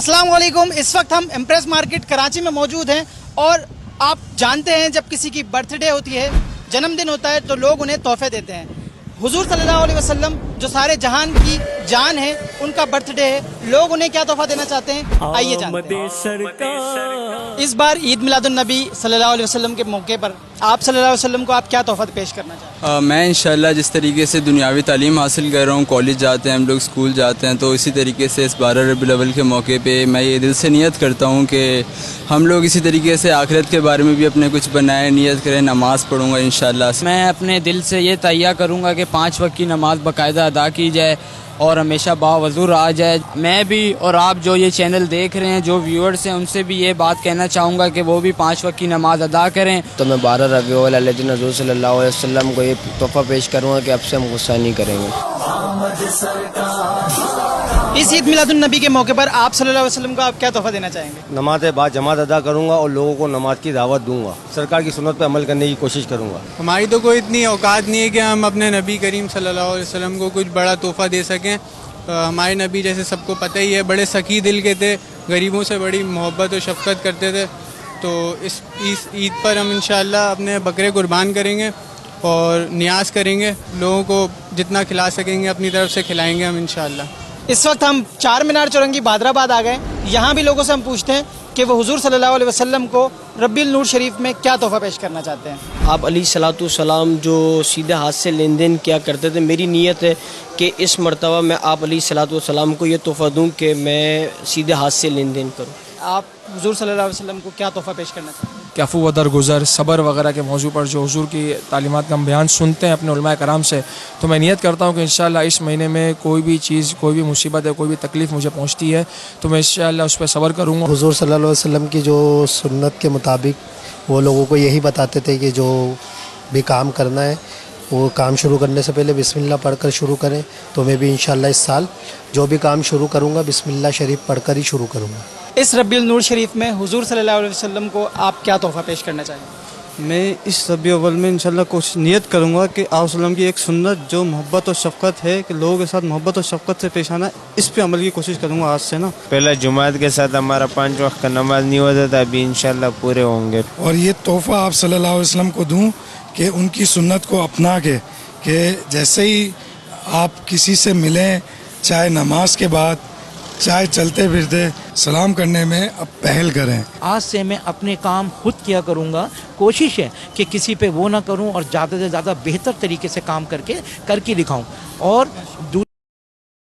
अस्सलाम वालेकुम। इस वक्त हम इम्प्रेस मार्केट कराची में मौजूद हैं और आप जानते हैं जब किसी की बर्थडे होती है, जन्मदिन होता है तो लोग उन्हें तोहफे देते हैं। हुजूर सल्लल्लाहु अलैहि वसल्लम जो सारे जहान की जान है, उनका बर्थडे है, लोग उन्हें क्या तोहफा देना चाहते हैं, आइए जानते हैं। इस बार ईद मिलादुन नबी सल्लल्लाहु अलैहि वसल्लम के मौके पर आप सल्लल्लाहु अलैहि वसल्लम को आप क्या तोहफा पेश करना चाहते हैं? मैं इंशाल्लाह जिस तरीके से दुनियावी तालीम हासिल कर रहा हूँ, कॉलेज जाते हैं हम लोग, स्कूल जाते हैं, तो इसी तरीके से इस 12 रबीउल अव्वल के मौके पे मैं ये दिल से नियत करता हूँ कि हम लोग इसी तरीके से आखिरत के बारे में भी अपने कुछ बनाए, नियत करें। नमाज़ पढ़ूँगा इंशाल्लाह। मैं अपने दिल से ये तैयार करूँगा कि 5 वक्त की नमाज़ बाकायदा अदा की जाए और हमेशा बावज़ू रहा जाए। मैं भी और आप जो ये चैनल देख रहे हैं, जो व्यूअर्स हैं, उनसे भी ये बात कहना चाहूँगा कि वो भी 5 वक्त की नमाज़ अदा करें। तो मैं 12 रबीउल अव्वल दिन हज़ूर सल्लल्लाहु अलैहि वसल्लम को ये तोहफ़ा पेश करूँगा कि अब से हम गुस्सा नहीं करेंगे। इस ईद मिलादुन नबी के मौके पर आप सल्लल्लाहु अलैहि वसल्लम को आप क्या तोहफा देना चाहेंगे? नमाज बाद जमात अदा करूँगा और लोगों को नमाज की दावत दूंगा। सरकार की सुन्नत पर अमल करने की कोशिश करूँगा। हमारी तो कोई इतनी औकात नहीं है कि हम अपने नबी करीम सल्लल्लाहु अलैहि वसल्लम को कुछ बड़ा तोहफ़ा दे सकें। हमारे नबी जैसे सबको पता ही है, बड़े सखी दिल के थे, गरीबों से बड़ी मोहब्बत और शफ़क़त करते थे। तो इस ईद पर हम इंशाअल्लाह अपने बकरे कुर्बान करेंगे और नियाज़ करेंगे, लोगों को जितना खिला सकेंगे अपनी तरफ से खिलाएंगे हम इंशाअल्लाह। इस वक्त हम चार मीनार चौरंगी बादराबाद आ गए। यहाँ भी लोगों से हम पूछते हैं कि वो हुजूर सल्लल्लाहु अलैहि वसल्लम को रब्बिल नूर शरीफ में क्या तोहफ़ा पेश करना चाहते हैं। आप अलैहिस्सलातु सलाम जो सीधे हाथ से लेन देन किया करते थे, मेरी नीयत है कि इस मरतबा मैं आप अलैहिस्सलातु सलाम को ये तोहफ़ा दूँ कि मैं सीधे हाथ से लेन देन करूँ। आप हुजूर सल्लल्लाहु अलैहि वसल्लम को क्या तोहफ़ा पेश करना चाहते हैं? कि अफ़ू व दरगुज़र, सब्र वगैरह के मौजू पर जो हुजूर की तालीमात का हम बयान सुनते हैं अपने उलमा कराम से, तो मैं नियत करता हूँ कि इंशाअल्लाह इस महीने में कोई भी चीज़, कोई भी मुसीबत है, कोई भी तकलीफ़ मुझे पहुँचती है तो मैं इंशाअल्लाह उस पर सब्र करूँगा। हुजूर सल्लल्लाहु अलैहि वसल्लम की जो सुन्नत के मुताबिक वो लोगों को यही बताते थे कि जो भी काम करना है वो काम शुरू करने से पहले बिस्मिल्लाह पढ़कर शुरू करें। तो मैं भी इंशाअल्लाह इस साल जो भी काम शुरू करूँगा बिस्मिल्लाह शरीफ पढ़कर ही शुरू करूँगा। इस रब्बिल नूर शरीफ में हुजूर सल्लल्लाहु अलैहि वसल्लम को आप क्या तोहफ़ा पेश करना चाहेंगे? मैं इस रबीउल अव्वल में इंशाल्लाह कोशिश नियत करूँगा कि आप सल्लम की एक सुन्नत जो मोहब्बत और शफ़क़त है कि लोगों के साथ मोहब्बत और शफ़क़त से पेश आना, इस पे अमल की कोशिश करूँगा आज से ना। पहले जुमात के साथ हमारा 5 वक्त का नमाज नहीं होता था, अभी इंशाल्लाह पूरे होंगे। और ये तोहफ़ा आप सल्लल्लाहु अलैहि वसल्लम को दूँ कि उनकी सुन्नत को अपना के कि जैसे ही आप किसी से मिलें, चाहे नमाज के बाद, चाहे चलते फिरते, सलाम करने में अब पहल करें। आज से मैं अपने काम खुद किया करूँगा। कोशिश है कि किसी पे वो ना करूँ और ज़्यादा से ज़्यादा बेहतर तरीके से काम करके दिखाऊँ। और